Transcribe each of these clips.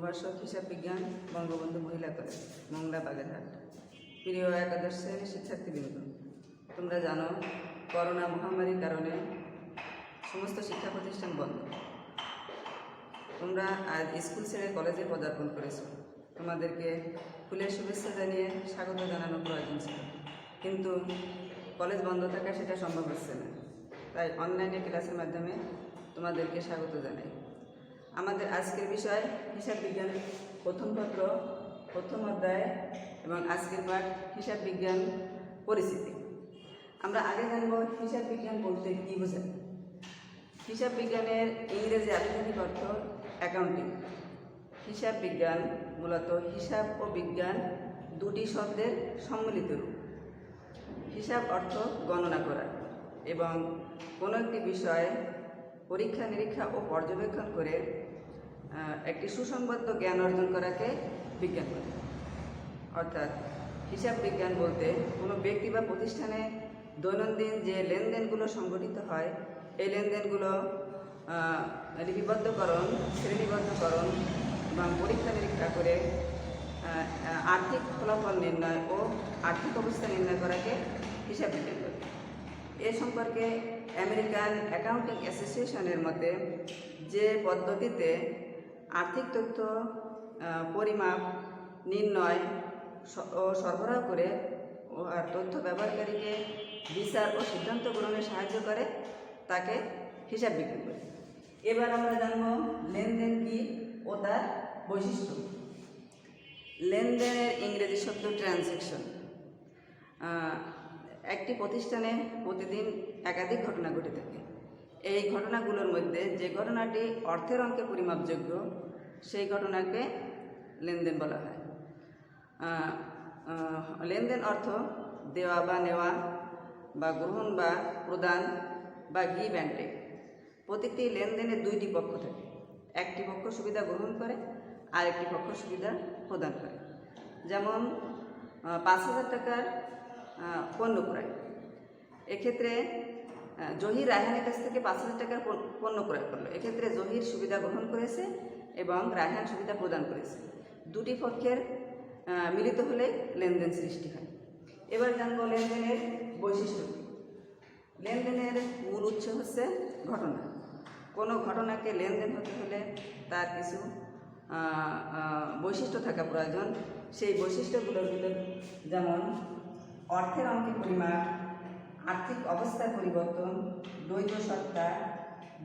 প্রভাষক হিসাব বিজ্ঞান বঙ্গবন্ধু মহিলা কলেজ মংলা বাগেরহাট। প্রিয় একাদশ শ্রেণীর শিক্ষার্থীবৃন্দ, তোমরা জানো করোনা মহামারীর কারণে সমস্ত শিক্ষা প্রতিষ্ঠান বন্ধ। তোমরা আজ স্কুল ছেড়ে কলেজে পদার্পণ করেছো। তোমাদেরকে ফুলের শুভেচ্ছা জানিয়ে স্বাগত জানানো প্রয়োজন ছিল, কিন্তু কলেজ বন্ধ থাকায় সেটা সম্ভব হচ্ছে না। তাই অনলাইনে ক্লাসের মাধ্যমে তোমাদেরকে স্বাগত জানাই। আমাদের আজকের বিষয় হিসাব বিজ্ঞান প্রথম পত্র প্রথম অধ্যায় এবং আজকের পাঠ হিসাব বিজ্ঞান পরিস্থিতি। আমরা আগে জানব হিসাব বিজ্ঞান বলতে কী বোঝায়। হিসাব বিজ্ঞানের ইংরেজি আধিকারিক অর্থ অ্যাকাউন্টিং। হিসাব বিজ্ঞান মূলত হিসাব ও বিজ্ঞান দুটি শব্দের সম্মিলিত রূপ। হিসাব অর্থ গণনা করা এবং কোনো একটি বিষয় পরীক্ষা নিরীক্ষা ও পর্যবেক্ষণ করে একটি সুসংবদ্ধ জ্ঞান অর্জন করাকে বিজ্ঞান বলে। অর্থাৎ হিসাব বিজ্ঞান বলতে কোনো ব্যক্তি বা প্রতিষ্ঠানে দৈনন্দিন যে লেনদেনগুলো সংগঠিত হয়, এই লেনদেনগুলো লিপিবদ্ধকরণ, শ্রেণীবদ্ধকরণ এবং পরীক্ষা নিরীক্ষা করে আর্থিক ফলাফল নির্ণয় ও আর্থিক অবস্থা নির্ণয় করাকে হিসাব বিজ্ঞান বলে। এ সম্পর্কে আমেরিকান অ্যাকাউন্টিং অ্যাসোসিয়েশনের মতে যে পদ্ধতিতে আর্থিক তথ্য পরিমাপ, নির্ণয় ও সরবরাহ করে ও তথ্য ব্যবহারকারীকে বিচার ও সিদ্ধান্ত গ্রহণে সাহায্য করে তাকে হিসাব বিজ্ঞান বলে। এবার আমরা জানব লেনদেন কী ও তার বৈশিষ্ট্য। লেনদেনের ইংরেজি শব্দ ট্রানজ্যাকশন। একটি প্রতিষ্ঠানে প্রতিদিন একাধিক ঘটনা ঘটে থাকে। এই ঘটনাগুলোর মধ্যে যে ঘটনাটি অর্থের অঙ্কে পরিমাপযোগ্য সেই ঘটনাকে লেনদেন বলা হয়। লেনদেন অর্থ দেওয়া বা নেওয়া বা গ্রহণ বা প্রদান বা গিভ অ্যান্ড টেক। প্রতিটি লেনদেনে দুইটি পক্ষ থাকে। একটি পক্ষ সুবিধা গ্রহণ করে আর একটি পক্ষ সুবিধা প্রদান করে। যেমন ৫,০০০ টাকার পণ্য ক্রয়। এক্ষেত্রে জহির রায়হানের কাছ থেকে ৫,০০০ টাকার পণ্য ক্রয় করলো। এক্ষেত্রে জহির সুবিধা গ্রহণ করেছে এবং রায়হান সুবিধা প্রদান করেছে। দুটি পক্ষের মিলিত হলে লেনদেন সৃষ্টি হয়। এবার জানব লেনদেনের বৈশিষ্ট্য। লেনদেনের মূল উৎস হচ্ছে ঘটনা। কোনো ঘটনাকে লেনদেন হতে হলে তার কিছু বৈশিষ্ট্য থাকা প্রয়োজন। সেই বৈশিষ্ট্যগুলোর ভিতর যেমন অর্থের অঙ্কে পরিমাপ, আর্থিক অবস্থার পরিবর্তন, দ্বৈত সত্তা,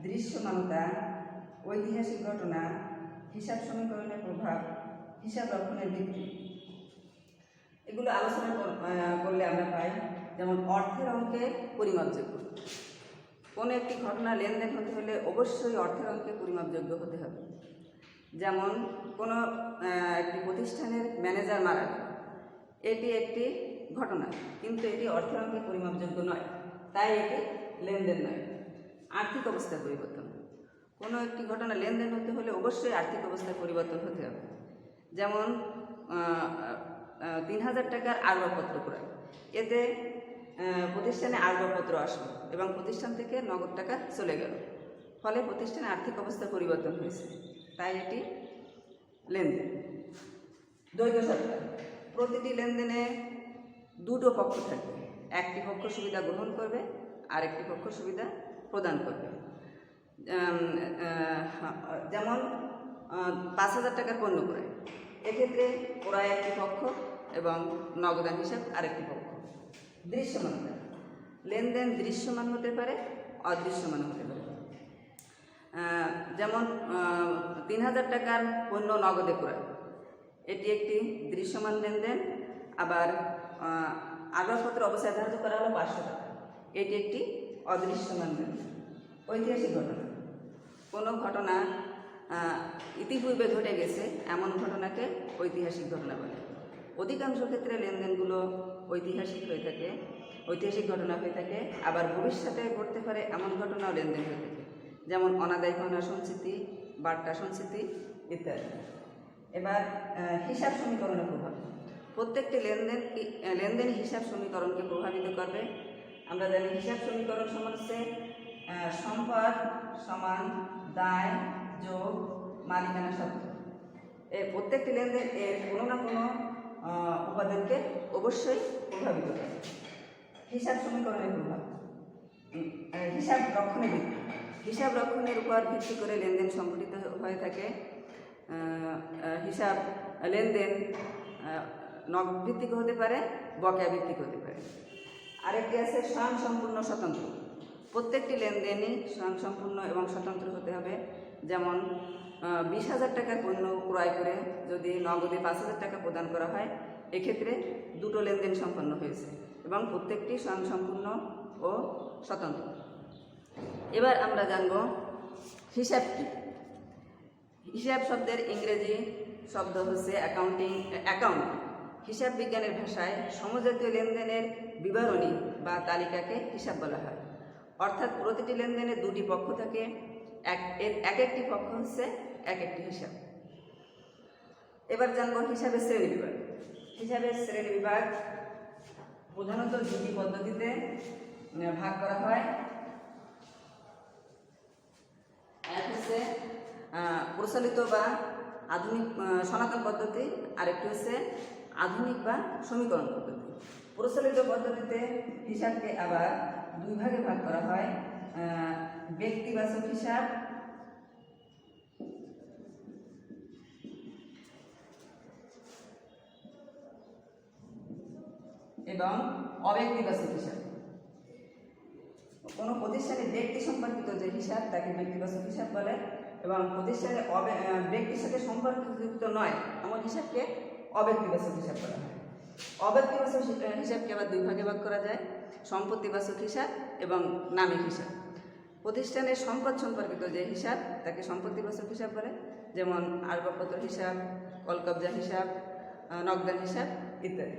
দৃশ্যমানতা, ঐতিহাসিক ঘটনা, হিসাব সমীকরণের প্রভাব, হিসাব রক্ষণের ভিত্তি। এগুলো আলোচনা করলে আমরা পাই যেমন অর্থের অঙ্কে পরিমাপযোগ্য। কোনো একটি ঘটনা লেনদেন হতে হলে অবশ্যই অর্থের অঙ্কে পরিমাপযোগ্য হতে হবে। যেমন কোনো একটি প্রতিষ্ঠানের ম্যানেজার মারা গেল, এটি একটি ঘটনা, কিন্তু এটি অর্থের অঙ্কে পরিমাপযোগ্য নয়, তাই এটি লেনদেন নয়। আর্থিক অবস্থার পরিবর্তন। কোনো একটি ঘটনা লেনদেন হতে হলে অবশ্যই আর্থিক অবস্থার পরিবর্তন হতে হবে। যেমন ৩,০০০ টাকার আসবাবপত্র ক্রয়। এতে প্রতিষ্ঠানে আসবাবপত্র আসলো এবং প্রতিষ্ঠান থেকে নগদ টাকা চলে গেল, ফলে প্রতিষ্ঠানে আর্থিক অবস্থার পরিবর্তন হয়েছে, তাই এটি লেনদেন। দ্বৈত সত্তা। প্রতিটি লেনদেনে দুটো পক্ষ থাকবে। একটি পক্ষ সুবিধা গ্রহণ করবে আর একটি পক্ষ সুবিধা প্রদান করবে। যেমন ৫,০০০ টাকার পণ্য ক্রয়। এক্ষেত্রে ক্রয় একটি পক্ষ এবং নগদান হিসাব আরেকটি পক্ষ। দৃশ্যমানতা। লেনদেন দৃশ্যমান হতে পারে, অদৃশ্যমান হতে পারে। যেমন ৩,০০০ টাকার পণ্য নগদে ক্রয়, এটি একটি দৃশ্যমান লেনদেন। আবার আসবাবপত্র অবস্থায় ধার্য করা হলো ৫০০ টাকা, এটি একটি অদৃশ্যমান লেনদেন। ঐতিহাসিক ঘটনা। কোনো ঘটনা ইতিপূর্বে ঘটে গেছে এমন ঘটনাকে ঐতিহাসিক ঘটনা বলে। অধিকাংশ ক্ষেত্রে লেনদেনগুলো ঐতিহাসিক হয়ে থাকে, ঐতিহাসিক ঘটনা হয়ে থাকে। আবার ভবিষ্যতে ঘটতে পারে এমন ঘটনাও লেনদেন হয়ে থাকে, যেমন অনাদায়ী পাওনা সঞ্চিতি, বার্তা সঞ্চিতি ইত্যাদি। এবার হিসাব সমীকরণের প্রভাব। প্রত্যেকটি লেনদেন হিসাব সমীকরণকে প্রভাবিত করবে। আমরা জানি হিসাব সমীকরণ সমান হচ্ছে সম্পদ সমান দায় যোগ মালিকানা শব্দ। এই প্রত্যেকটি লেনদেন এর কোনো না কোনো উপাদানকে অবশ্যই প্রভাবিত করে। হিসাব সমীকরণের প্রভাব, হিসাব রক্ষণের ভিত্তি। হিসাব রক্ষণের উপর ভিত্তি করে লেনদেন সংঘটিত হয়ে থাকে। হিসাব লেনদেন নগদ ভিত্তিক হতে পারে, বকেয়া ভিত্তিক হতে পারে। আরেকটি আছে স্বয়ংসম্পূর্ণ স্বতন্ত্র। প্রত্যেকটি লেনদেনই স্বয়ংসম্পূর্ণ এবং স্বতন্ত্র হতে হবে। যেমন 20,000 টাকার পণ্য ক্রয় করে যদি নগদে 5,000 টাকা প্রদান করা হয়, এক্ষেত্রে দুটো লেনদেন সম্পন্ন হয়েছে এবং প্রত্যেকটি স্বয়ংসম্পূর্ণ ও স্বতন্ত্র। এবার আমরা জানব হিসাব কি। হিসাব শব্দের ইংরেজি শব্দ হচ্ছে অ্যাকাউন্ট। হিসাব বিজ্ঞানের ভাষায় সমজাতীয় লেনদেনের বিবরণী বা তালিকাকে হিসাব বলা হয়। অর্থাৎ প্রতিটি লেনদেনে দুটি পক্ষ থাকে, এক একটি পক্ষ হচ্ছে এক একটি হিসাব। এবার জানবো হিসাবের শ্রেণী বিভাগ। হিসাবের শ্রেণী বিভাগ প্রধানত দুটি পদ্ধতিতে ভাগ করা হয়। এক হচ্ছে প্রচলিত বা আধুনিক সনাতন পদ্ধতি, আরেকটি হচ্ছে আধুনিক বা সমীকরণ পদ্ধতি। প্রচলিত পদ্ধতিতে হিসাবকে আবার দুই ভাগে ভাগ করা হয়, ব্যক্তিবাচক হিসাব এবং অব্যক্তিবাচক হিসাব। কোনো প্রতিষ্ঠানের ব্যক্তি সম্পর্কিত যে হিসাব তাকে ব্যক্তিবাচক হিসাব বলে এবং প্রতিষ্ঠানের ব্যক্তির সাথে সম্পর্কযুক্ত নয় এমন হিসাবকে অব্যক্তিবাচক হিসাব বলা হয়। অব্যক্তিবাচক হিসাবকে আবার দুই ভাগে ভাগ করা যায়, সম্পত্তিবাচক হিসাব এবং নামিক হিসাব। প্রতিষ্ঠানের সম্পদ সম্পর্কিত যে হিসাব তাকে সম্পত্তিবাচক হিসাব বলে, যেমন আসবাবপত্র হিসাব, কলকবজা হিসাব, নগদান হিসাব ইত্যাদি।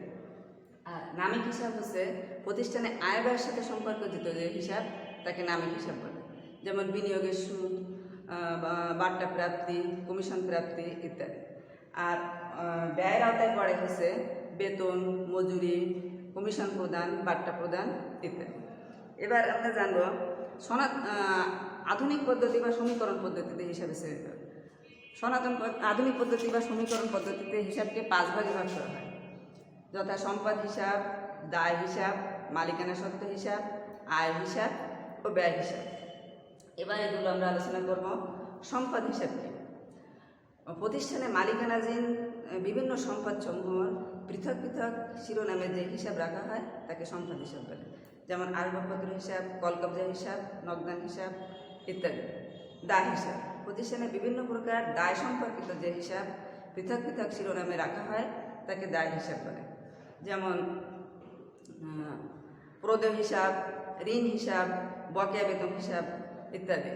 আর নামিক হিসাব হচ্ছে প্রতিষ্ঠানে আয় ব্যয়ের সাথে সম্পর্কযুক্ত যে হিসাব তাকে নামিক হিসাব বলে, যেমন বিনিয়োগের সুদ, বাট্টা প্রাপ্তি, কমিশন প্রাপ্তি ইত্যাদি। আর ব্যয়ের আওতায় পড়ে হচ্ছে বেতন, মজুরি, কমিশন প্রদান, বাট্টা প্রদান ইত্যাদি। এবার আমরা জানব আধুনিক পদ্ধতি বা সমীকরণ পদ্ধতিতে হিসাবে শ্রেণী। আধুনিক পদ্ধতি বা সমীকরণ পদ্ধতিতে হিসাবকে 5 ভাগে ভাগ করা হয়, যথা সম্পদ হিসাব, দায় হিসাব, মালিকানা সত্ত্ব হিসাব, আয় হিসাব ও ব্যয় হিসাব। এবার এগুলো আমরা আলোচনা করব। সম্পদ হিসাব কি? প্রতিষ্ঠানে মালিকানাধীন বিভিন্ন সম্পদ সমূহ পৃথক পৃথক শিরোনামে যে হিসাব রাখা হয় তাকে সম্পদ হিসাব বলে, যেমন আসবাবপত্র হিসাব, কলকবজা হিসাব, নগদান হিসাব ইত্যাদি। দায় হিসাব, প্রতিষ্ঠানে বিভিন্ন প্রকার দায় সম্পর্কিত যে হিসাব পৃথক পৃথক শিরোনামে রাখা হয় তাকে দায় হিসাব বলে, যেমন প্রদেয় হিসাব, ঋণ হিসাব, বকেয়া বেতন হিসাব ইত্যাদি।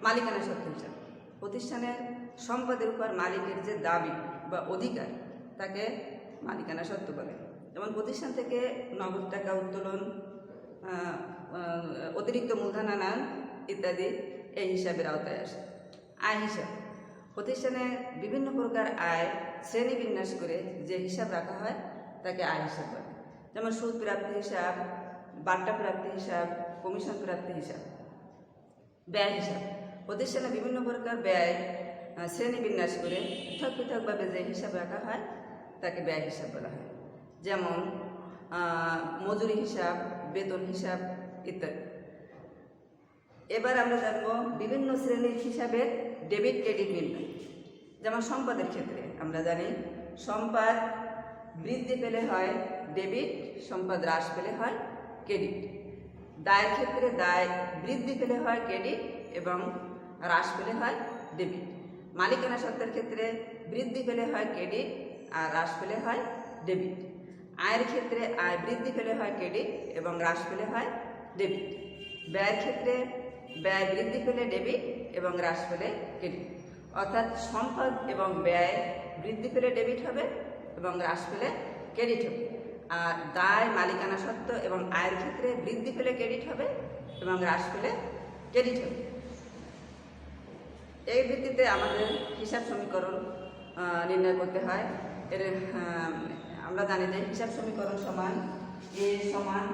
মালিকানা সত্ত্ব হিসাব, প্রতিষ্ঠানের সম্পদের উপর মালিকের যে দাবি বা অধিকার তাকে মালিকানা সত্ত্ব বলে, যেমন প্রতিষ্ঠান থেকে নগদ টাকা উত্তোলন, অতিরিক্ত মূলধন আনান ইত্যাদি এই হিসাবের আওতায় আসে। আয় হিসাব, প্রতিষ্ঠানে বিভিন্ন প্রকার আয় শ্রেণীবিন্যাস করে যে হিসাব রাখা হয় তাকে আয় হিসাব বলে, যেমন সুদ প্রাপ্তি হিসাব, বাট্টা প্রাপ্তি হিসাব, কমিশন প্রাপ্তি হিসাব। ব্যয় হিসাব, প্রতিষ্ঠানে বিভিন্ন প্রকার ব্যয় শ্রেণীবিন্যাস করে পৃথক পৃথকভাবে যে হিসাব রাখা হয় তাকে ব্যয় হিসাব বলা হয়, যেমন মজুরি হিসাব, বেতন হিসাব ইত্যাদি। এবার আমরা জানবো বিভিন্ন শ্রেণীর হিসাবের ডেবিট ক্রেডিট নির্ণয়। যেমন সম্পদের ক্ষেত্রে আমরা জানি সম্পদ বৃদ্ধি পেলে হয় ডেবিট, সম্পদ হ্রাস পেলে হয় ক্রেডিট। দায়ের ক্ষেত্রে দায় বৃদ্ধি পেলে হয় ক্রেডিট এবং হ্রাস পেলে হয় ডেবিট। মালিকানা সত্ত্বের ক্ষেত্রে বৃদ্ধি পেলে হয় ক্রেডিট আর হ্রাস পেলে হয় ডেবিট। আয়ের ক্ষেত্রে আয় বৃদ্ধি পেলে হয় ক্রেডিট এবং হ্রাস পেলে হয় ডেবিট। ব্যয়ের ক্ষেত্রে ব্যয় বৃদ্ধি পেলে ডেবিট এবং হ্রাস পেলে ক্রেডিট। অর্থাৎ সম্পদ এবং ব্যয় বৃদ্ধি পেলে ডেবিট হবে এবং হ্রাস পেলে ক্রেডিট হবে। আর দায়, মালিকানা সত্ত্ব এবং আয়ের ক্ষেত্রে বৃদ্ধি পেলে ক্রেডিট হবে এবং হ্রাস পেলে ক্রেডিট হবে। এই ভিত্তিতে আমাদের হিসাব সমীকরণ নির্ণয় করতে হয়। এর আমরা জানি যে হিসাব সমীকরণ সমান এ সমান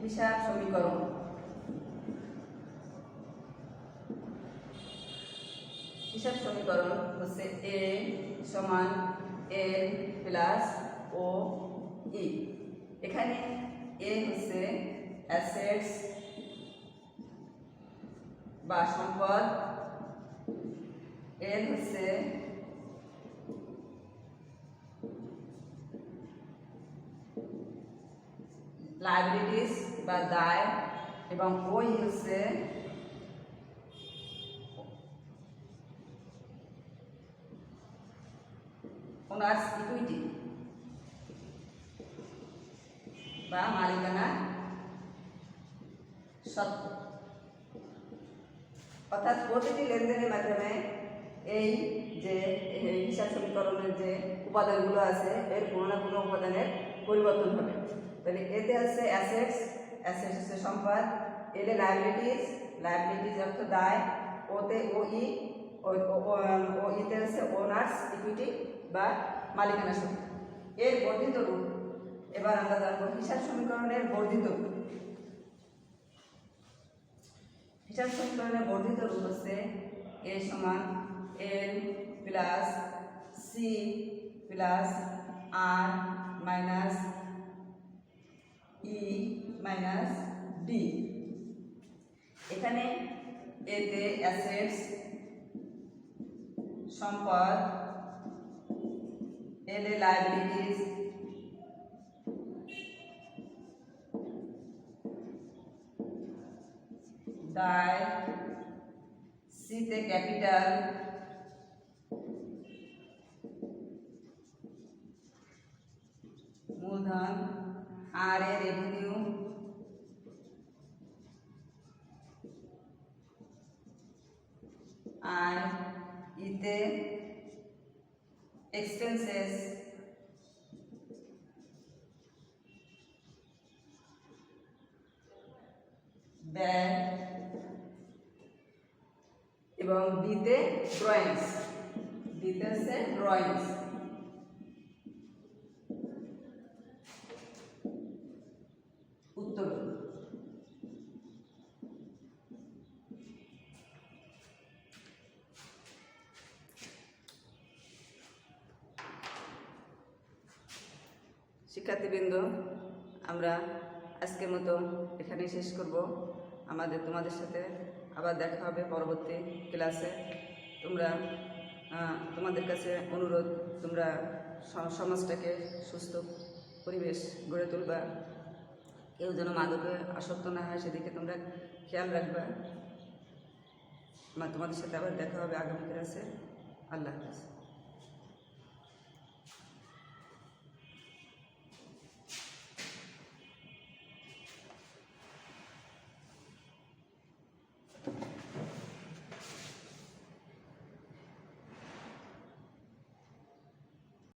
হিসাব সমীকরণ হিসাব সমীকরণ হচ্ছে এ সমান এন প্লাস ও ই। এখানে এ হচ্ছে অ্যাসেটস বা সম্পদ, এন হচ্ছে লায়াবিলিটিস বা দায়, এবং ওই হচ্ছে ওনার্স ইকুইটি বা মালিকানা সত্ত্ব। অর্থাৎ প্রতিটি লেনদেনের মাধ্যমে এই যে হিসাব সমীকরণের যে উপাদানগুলো আছে এর কোনো না কোনো উপাদানের পরিবর্তন হবে। তাহলে এতে আছে অ্যাসেটস, অ্যাসেটস হচ্ছে সম্পদ, এলে লায়াবিলিটিস, লায়াবিলিটিস অর্থ দায়, ওতে ও ইতে হচ্ছে ওনার্স ইকুইটি বা মালিকানা সত্ত্ব। এর বর্ধিত রূপ এবার আমরা জানবো হিসাব সমীকরণের বর্ধিত রূপ। হিসাব সমীকরণের বর্ধিত রূপ হচ্ছে এ সমান এল প্লাস সি প্লাস আর মাইনাস ই মাইনাস ডি। এখানে এতে অ্যাসেটস সম্পদ, এলে লায়াবিলিটিস, দায়, সিতে ক্যাপিটাল, মূলধন, আর এ রেভিনিউ, আর ইতে এক্সপেন্সেস, ব্যয়, এবং ডিতে ড্রয়িংস, ডিতে হচ্ছে ড্রয়িংস। উত্তর শিক্ষার্থীবৃন্দ, আমরা আজকের মতো এখানেই শেষ করব। তোমাদের সাথে আবার দেখা হবে পরবর্তী ক্লাসে। তোমাদের কাছে অনুরোধ, তোমরা সমাজটাকে সুস্থ পরিবেশ গড়ে তুলবা, কেউ যেন মাদকে আসক্ত না হয় সেদিকে তোমরা খেয়াল রাখবা। তোমাদের সাথে আবার দেখা হবে আগামী ক্লাসে। আল্লাহ হাফেজ।